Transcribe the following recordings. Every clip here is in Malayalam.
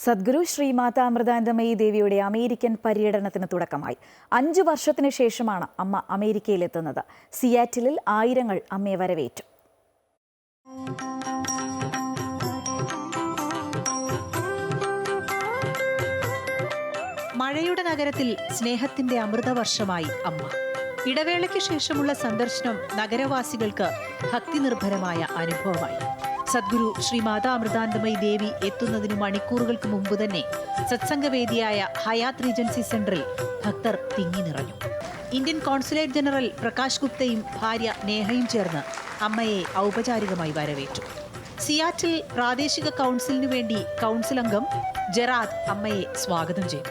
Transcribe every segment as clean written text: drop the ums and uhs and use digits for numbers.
സദ്ഗുരു ശ്രീ മാതാ അമൃതാനന്ദമയി ദേവിയുടെ അമേരിക്കൻ പര്യടനത്തിന് തുടക്കമായി. 5 വർഷത്തിന് ശേഷമാണ് അമ്മ അമേരിക്കയിലെത്തുന്നത്. സിയാറ്റിലിൽ ആയിരങ്ങൾ അമ്മയെ വരവേറ്റു. മഴയുടെ നഗരത്തിൽ സ്നേഹത്തിന്റെ അമൃതവർഷമായി അമ്മ. ഇടവേളയ്ക്ക് ശേഷമുള്ള സന്ദർശനം നഗരവാസികൾക്ക് ഭക്തിനിർഭരമായ അനുഭവമായി. സദ്ഗുരു ശ്രീ മാതാ അമൃതാനന്ദമയി ദേവി എത്തുന്നതിന് മണിക്കൂറുകൾക്ക് മുമ്പ് തന്നെ സത്സംഗവേദിയായ ഹയാത്ത് റീജൻസി സെന്ററിൽ ഭക്തർ തിങ്ങി നിറഞ്ഞു. ഇന്ത്യൻ കോൺസുലേറ്റ് ജനറൽ പ്രകാശ് ഗുപ്തയും ഭാര്യ നേഹയും ചേർന്ന് അമ്മയെ ഔപചാരികമായി വരവേറ്റു. സിയാറ്റിൽ പ്രാദേശിക കൗൺസിലിനു വേണ്ടി കൗൺസിൽ അംഗം ജെറാദ് അമ്മയെ സ്വാഗതം ചെയ്തു.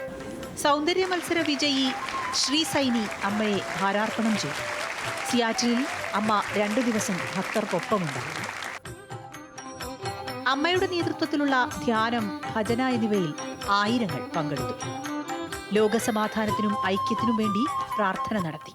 സൗന്ദര്യ മത്സര വിജയി ശ്രീ സൈനി അമ്മയെ ഹാരാർപ്പണം ചെയ്തു. സിയാറ്റിലിൽ അമ്മ 2 ദിവസം ഭക്തർക്കൊപ്പമുണ്ടായിരുന്നു. അമ്മയുടെ നേതൃത്വത്തിലുള്ള ധ്യാനം, ഭജന എന്നിവയിൽ ആയിരങ്ങൾ പങ്കെടുത്തു. ലോകസമാധാനത്തിനും ഐക്യത്തിനും വേണ്ടി പ്രാർത്ഥന നടത്തി.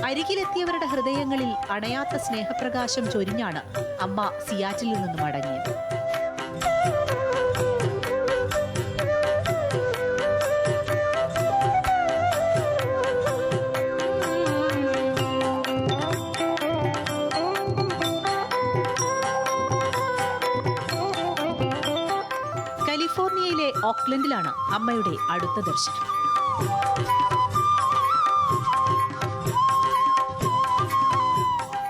അരികിലെത്തിയവരുടെ ഹൃദയങ്ങളിൽ അണയാത്ത സ്നേഹപ്രകാശം ചൊരിഞ്ഞാണ് അമ്മ സിയാറ്റിലിൽ നിന്നും മടങ്ങിയത്. കാലിഫോർണിയയിലെ ഓക്ലൻഡിലാണ് അമ്മയുടെ അടുത്ത ദർശനം.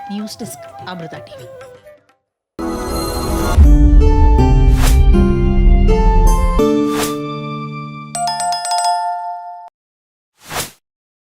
News desk, Amrita TV.